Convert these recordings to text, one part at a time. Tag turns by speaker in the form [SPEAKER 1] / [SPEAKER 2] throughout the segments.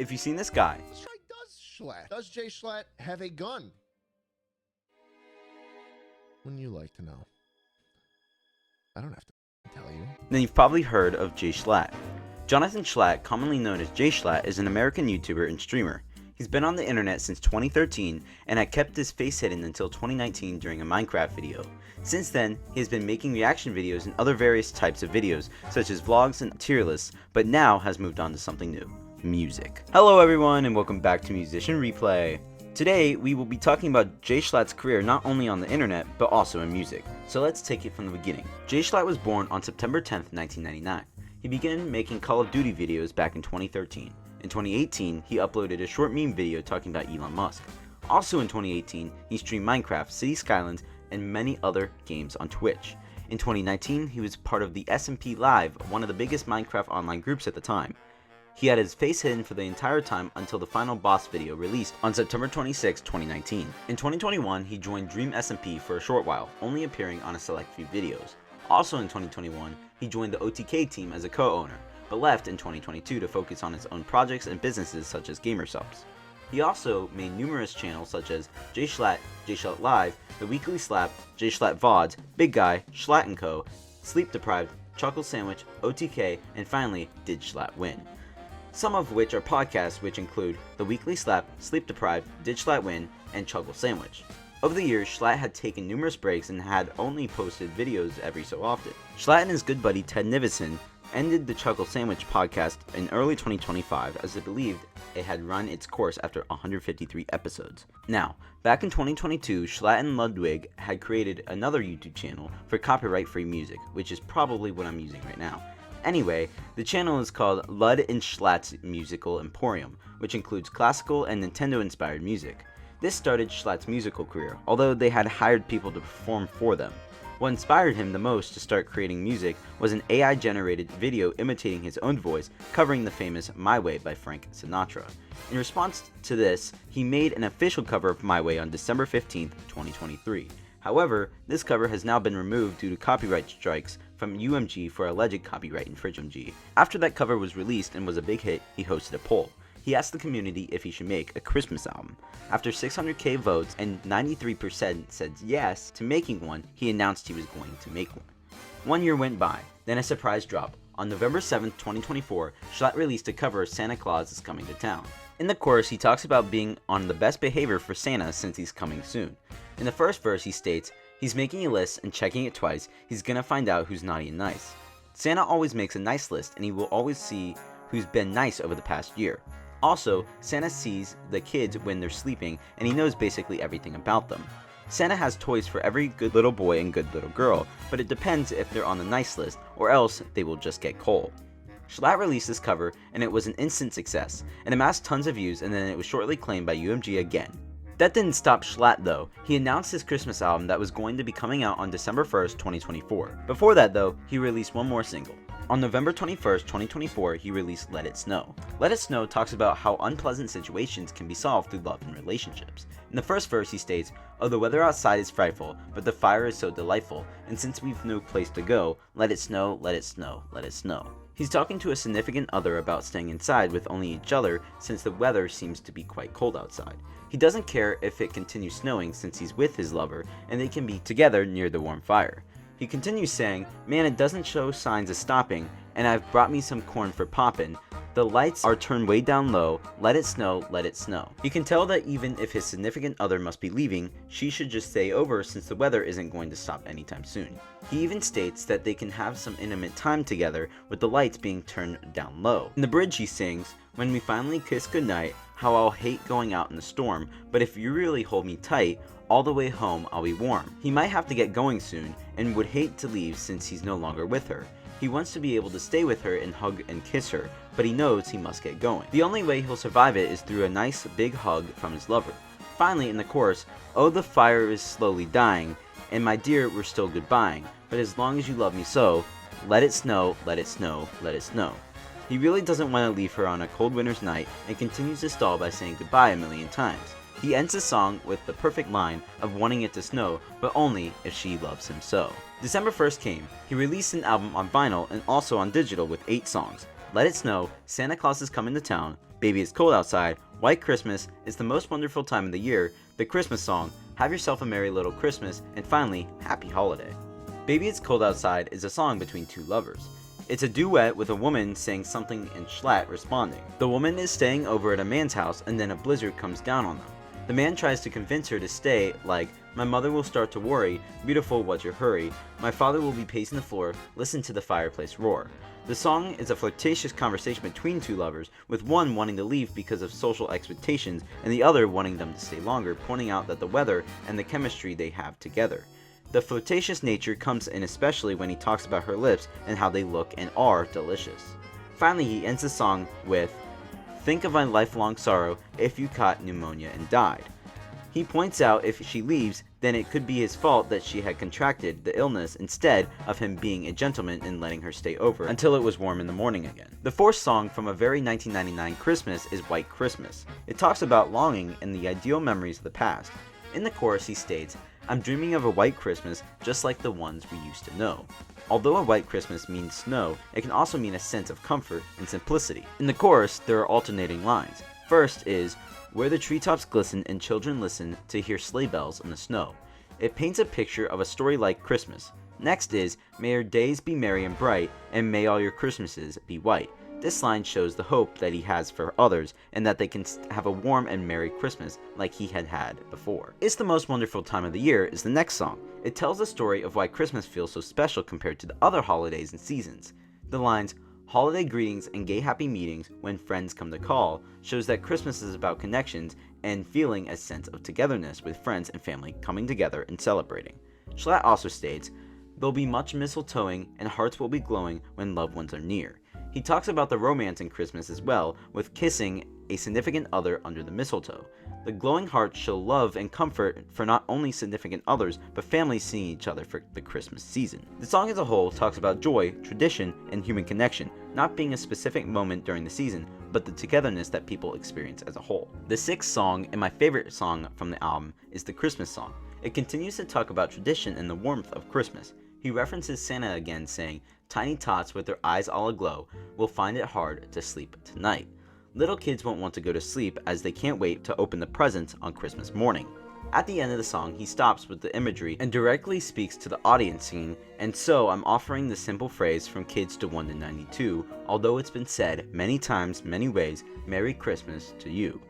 [SPEAKER 1] if you've seen this guy.
[SPEAKER 2] Let's try Does Schlatt. Does Jschlatt have a gun? Wouldn't you like to know? I don't have to tell you.
[SPEAKER 1] Then you've probably heard of Jschlatt. Jonathan Schlatt, commonly known as Jschlatt, is an American YouTuber and streamer. He's been on the internet since 2013 and had kept his face hidden until 2019 during a Minecraft video. Since then, he has been making reaction videos and other various types of videos, such as vlogs and tier lists, but now has moved on to something new: music. Hello everyone and welcome back to Musician Replay. Today, we will be talking about Jschlatt's career not only on the internet, but also in music. So let's take it from the beginning. Jschlatt was born on September 10th, 1999. He began making Call of Duty videos back in 2013. In 2018, he uploaded a short meme video talking about Elon Musk. Also in 2018, he streamed Minecraft, City Skylines, and many other games on Twitch. In 2019, he was part of the SMP Live, one of the biggest Minecraft online groups at the time. He had his face hidden for the entire time until the final boss video released on September 26, 2019. In 2021, he joined Dream SMP for a short while, only appearing on a select few videos. Also in 2021, he joined the OTK team as a co-owner, but left in 2022 to focus on his own projects and businesses such as Gamersubs. He also made numerous channels such as Jschlatt, Jschlatt Live, The Weekly Slap, Jschlatt VODs, Big Guy, Schlatt & Co., Sleep Deprived, Chocolate Sandwich, OTK, and finally, Did Schlatt Win? Some of which are podcasts which include The Weekly Slap, Sleep Deprived, Did Schlatt Win, and Chocolate Sandwich. Over the years, Schlatt had taken numerous breaks and had only posted videos every so often. Schlatt and his good buddy Ted Nivison ended the Chocolate Sandwich podcast in early 2025 as they believed it had run its course after 153 episodes. Now, back in 2022, Schlatt and Ludwig had created another YouTube channel for copyright-free music, which is probably what I'm using right now. Anyway, the channel is called Lud and Schlatt's Musical Emporium, which includes classical and Nintendo-inspired music. This started Schlatt's musical career, although they had hired people to perform for them. What inspired him the most to start creating music was an AI-generated video imitating his own voice, covering the famous My Way by Frank Sinatra. In response to this, he made an official cover of My Way on December 15, 2023. However, this cover has now been removed due to copyright strikes from UMG for alleged copyright infringement. After that cover was released and was a big hit, he hosted a poll. He asked the community if he should make a Christmas album. After 600k votes and 93% said yes to making one, he announced he was going to make one. 1 year went by, then a surprise drop. On November 7, 2024, Schlatt released a cover of Santa Claus is Coming to Town. In the chorus, he talks about being on the best behavior for Santa since he's coming soon. In the first verse, he states, he's making a list and checking it twice, he's gonna find out who's naughty and nice. Santa always makes a nice list and he will always see who's been nice over the past year. Also, Santa sees the kids when they're sleeping and he knows basically everything about them. Santa has toys for every good little boy and good little girl, but it depends if they're on the nice list or else they will just get coal. Schlatt released this cover and it was an instant success and amassed tons of views, and then it was shortly claimed by UMG again. That didn't stop Schlatt though. He announced his Christmas album that was going to be coming out on December 1st, 2024. Before that though, he released one more single. On November 21st, 2024, he released Let It Snow. Let It Snow talks about how unpleasant situations can be solved through love and relationships. In the first verse he states, "Oh, the weather outside is frightful, but the fire is so delightful, and since we've no place to go, let it snow, let it snow, let it snow." He's talking to a significant other about staying inside with only each other since the weather seems to be quite cold outside. He doesn't care if it continues snowing since he's with his lover and they can be together near the warm fire. He continues saying, "Man, it doesn't show signs of stopping, and I've brought me some corn for poppin'. The lights are turned way down low, let it snow, let it snow." You can tell that even if his significant other must be leaving, she should just stay over since the weather isn't going to stop anytime soon. He even states that they can have some intimate time together with the lights being turned down low. In the bridge he sings, "When we finally kiss goodnight, how I'll hate going out in the storm, but if you really hold me tight, all the way home I'll be warm." He might have to get going soon and would hate to leave since he's no longer with her. He wants to be able to stay with her and hug and kiss her, but he knows he must get going. The only way he'll survive it is through a nice big hug from his lover. Finally, in the chorus, "Oh, the fire is slowly dying, and my dear, we're still goodbying, but as long as you love me so, let it snow, let it snow, let it snow." He really doesn't want to leave her on a cold winter's night and continues to stall by saying goodbye a million times. He ends the song with the perfect line of wanting it to snow, but only if she loves him so. December 1st came. He released an album on vinyl and also on digital with 8 songs. Let It Snow, Santa Claus is Coming to Town, Baby It's Cold Outside, White Christmas, It's the Most Wonderful Time of the Year, The Christmas Song, Have Yourself a Merry Little Christmas, and finally, Happy Holiday. Baby It's Cold Outside is a song between two lovers. It's a duet with a woman saying something and Schlatt responding. The woman is staying over at a man's house and then a blizzard comes down on them. The man tries to convince her to stay, like, my mother will start to worry, beautiful what's your hurry, my father will be pacing the floor, listen to the fireplace roar. The song is a flirtatious conversation between two lovers, with one wanting to leave because of social expectations and the other wanting them to stay longer, pointing out that the weather and the chemistry they have together. The flirtatious nature comes in especially when he talks about her lips and how they look and are delicious. Finally, he ends the song with, think of my lifelong sorrow if you caught pneumonia and died. He points out if she leaves, then it could be his fault that she had contracted the illness instead of him being a gentleman and letting her stay over until it was warm in the morning again. The fourth song from a very 1999 Christmas is White Christmas. It talks about longing and the ideal memories of the past. In the chorus he states, I'm dreaming of a white Christmas just like the ones we used to know. Although a white Christmas means snow, it can also mean a sense of comfort and simplicity. In the chorus, there are alternating lines. First is, where the treetops glisten and children listen to hear sleigh bells in the snow. It paints a picture of a story like Christmas. Next is, may your days be merry and bright, and may all your Christmases be white. This line shows the hope that he has for others and that they can have a warm and merry Christmas like he had had before. It's the Most Wonderful Time of the Year is the next song. It tells the story of why Christmas feels so special compared to the other holidays and seasons. The lines, holiday greetings and gay happy meetings when friends come to call, shows that Christmas is about connections and feeling a sense of togetherness with friends and family coming together and celebrating. Schlatt also states, there'll be much mistletoeing and hearts will be glowing when loved ones are near. He talks about the romance in Christmas as well, with kissing a significant other under the mistletoe. The glowing hearts show love and comfort for not only significant others, but families seeing each other for the Christmas season. The song as a whole talks about joy, tradition, and human connection, not being a specific moment during the season, but the togetherness that people experience as a whole. The sixth song, and my favorite song from the album, is the Christmas song. It continues to talk about tradition and the warmth of Christmas. He references Santa again, saying, tiny tots with their eyes all aglow will find it hard to sleep tonight. Little kids won't want to go to sleep as they can't wait to open the presents on Christmas morning. At the end of the song, he stops with the imagery and directly speaks to the audience scene, and so I'm offering the simple phrase from kids to 1 to 92, although it's been said many times, many ways, Merry Christmas to you.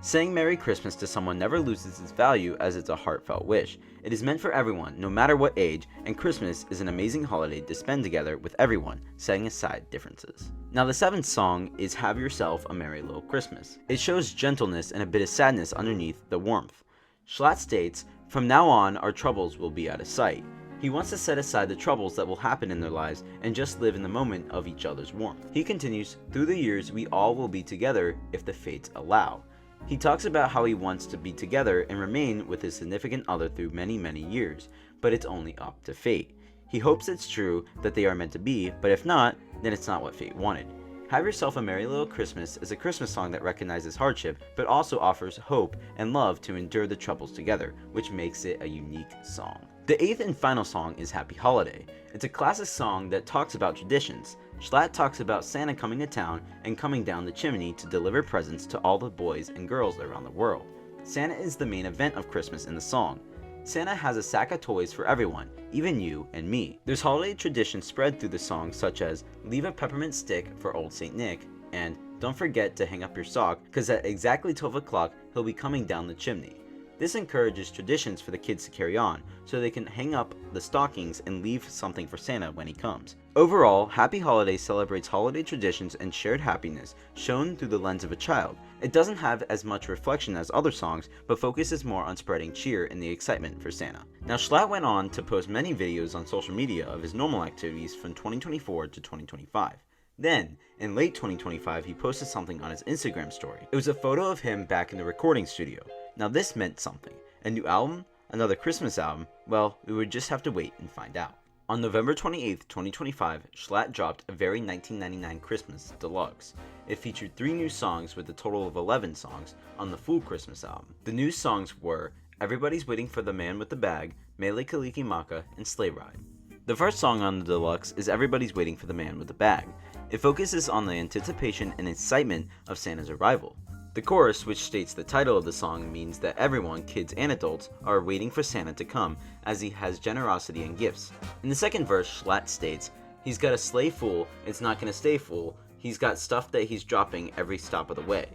[SPEAKER 1] Saying Merry Christmas to someone never loses its value as it's a heartfelt wish. It is meant for everyone, no matter what age, and Christmas is an amazing holiday to spend together with everyone, setting aside differences. Now the seventh song is Have Yourself a Merry Little Christmas. It shows gentleness and a bit of sadness underneath the warmth. Schlatt states, from now on our troubles will be out of sight. He wants to set aside the troubles that will happen in their lives and just live in the moment of each other's warmth. He continues, through the years we all will be together if the fates allow. He talks about how he wants to be together and remain with his significant other through many, many years, but it's only up to fate. He hopes it's true that they are meant to be, but if not, then it's not what fate wanted. Have Yourself a Merry Little Christmas is a Christmas song that recognizes hardship, but also offers hope and love to endure the troubles together, which makes it a unique song. The eighth and final song is Happy Holiday. It's a classic song that talks about traditions. Schlatt talks about Santa coming to town and coming down the chimney to deliver presents to all the boys and girls around the world. Santa is the main event of Christmas in the song. Santa has a sack of toys for everyone, even you and me. There's holiday traditions spread through the song, such as leave a peppermint stick for old St. Nick, and don't forget to hang up your sock, cause at exactly 12 o'clock he'll be coming down the chimney. This encourages traditions for the kids to carry on, so they can hang up the stockings and leave something for Santa when he comes. Overall, Happy Holiday celebrates holiday traditions and shared happiness, shown through the lens of a child. It doesn't have as much reflection as other songs, but focuses more on spreading cheer and the excitement for Santa. Now Schlatt went on to post many videos on social media of his normal activities from 2024 to 2025. Then, in late 2025, he posted something on his Instagram story. It was a photo of him back in the recording studio. Now this meant something. A new album? Another Christmas album? Well, we would just have to wait and find out. On November 28th, 2025, Schlatt dropped a very 1999 Christmas Deluxe. It featured 3 new songs with a total of 11 songs on the full Christmas album. The new songs were Everybody's Waiting for the Man with the Bag, Mele Kalikimaka, and Sleigh Ride. The first song on the Deluxe is Everybody's Waiting for the Man with the Bag. It focuses on the anticipation and excitement of Santa's arrival. The chorus, which states the title of the song, means that everyone, kids and adults, are waiting for Santa to come as he has generosity and gifts. In the second verse, Schlatt states, "He's got a sleigh full, it's not gonna stay full, he's got stuff that he's dropping every stop of the way."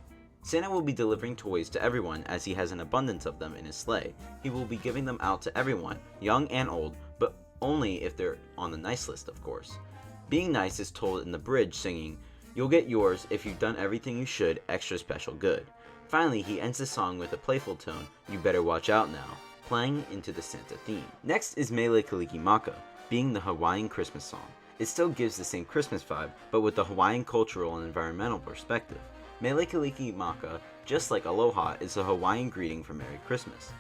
[SPEAKER 1] Santa will be delivering toys to everyone as he has an abundance of them in his sleigh. He will be giving them out to everyone, young and old, but only if they're on the nice list, of course. Being nice is told in the bridge singing, "You'll get yours if you've done everything you should, extra special good." Finally, he ends the song with a playful tone, "You better watch out now," playing into the Santa theme. Next is Mele Kalikimaka, being the Hawaiian Christmas song. It still gives the same Christmas vibe, but with the Hawaiian cultural and environmental perspective. Mele Kalikimaka, just like Aloha, is a Hawaiian greeting for Merry Christmas.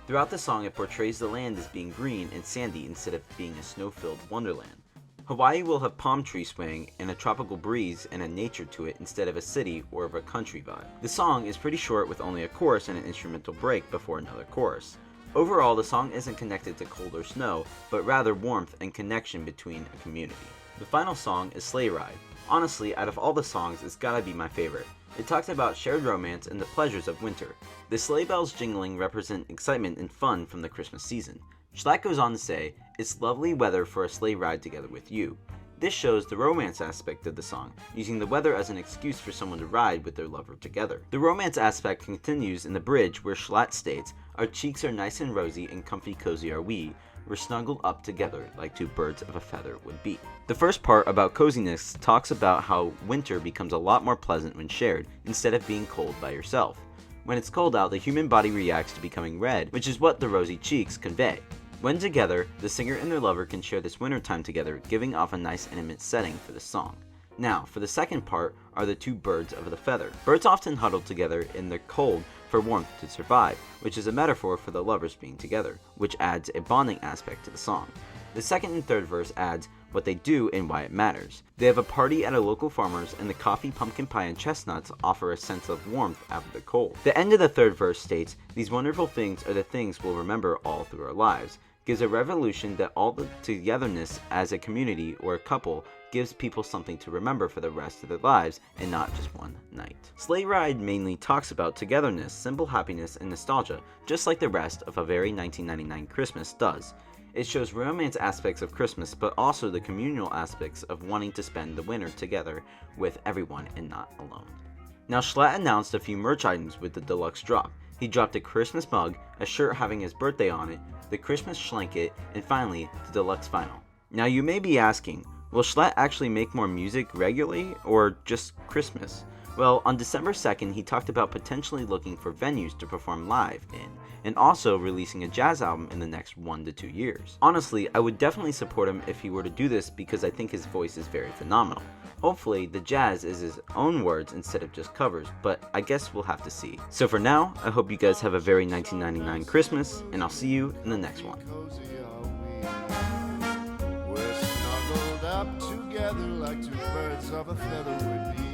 [SPEAKER 1] Throughout the song, it portrays the land as being green and sandy instead of being a snow-filled wonderland. Hawaii will have palm trees swaying and a tropical breeze and a nature to it instead of a city or of a country vibe. The song is pretty short with only a chorus and an instrumental break before another chorus. Overall, the song isn't connected to cold or snow, but rather warmth and connection between a community. The final song is Sleigh Ride. Honestly, out of all the songs, it's gotta be my favorite. It talks about shared romance and the pleasures of winter. The sleigh bells jingling represent excitement and fun from the Christmas season. Schlatt goes on to say, "It's lovely weather for a sleigh ride together with you." This shows the romance aspect of the song, using the weather as an excuse for someone to ride with their lover together. The romance aspect continues in the bridge where Schlatt states, "Our cheeks are nice and rosy and comfy cozy are we. We're snuggled up together like two birds of a feather would be." The first part about coziness talks about how winter becomes a lot more pleasant when shared, instead of being cold by yourself. When it's cold out, the human body reacts to becoming red, which is what the rosy cheeks convey. When together, the singer and their lover can share this winter time together, giving off a nice intimate setting for the song. Now, for the second part are the two birds of the feather. Birds often huddle together in the cold for warmth to survive, which is a metaphor for the lovers being together, which adds a bonding aspect to the song. The second and third verse adds what they do and why it matters. They have a party at a local farmer's, and the coffee, pumpkin pie, and chestnuts offer a sense of warmth after the cold. The end of the third verse states, "These wonderful things are the things we'll remember all through our lives." Gives a revolution that all the togetherness as a community or a couple gives people something to remember for the rest of their lives and not just one night. Sleigh Ride mainly talks about togetherness, simple happiness, and nostalgia, just like the rest of A Very 1999 Christmas does. It shows romance aspects of Christmas, but also the communal aspects of wanting to spend the winter together with everyone and not alone. Now, Schlatt announced a few merch items with the Deluxe drop. He dropped a Christmas mug, a shirt having his birthday on it, the Christmas Schlanket, and finally, the Deluxe Vinyl. Now you may be asking, will Schlatt actually make more music regularly, or just Christmas? Well, on December 2nd, he talked about potentially looking for venues to perform live in, and also releasing a jazz album in the next 1 to 2 years. Honestly, I would definitely support him if he were to do this because I think his voice is very phenomenal. Hopefully, the jazz is his own words instead of just covers, but I guess we'll have to see. So for now, I hope you guys have a very 1999 Christmas, and I'll see you in the next one.
[SPEAKER 3] We're snuggled up together like two birds of a feather would be.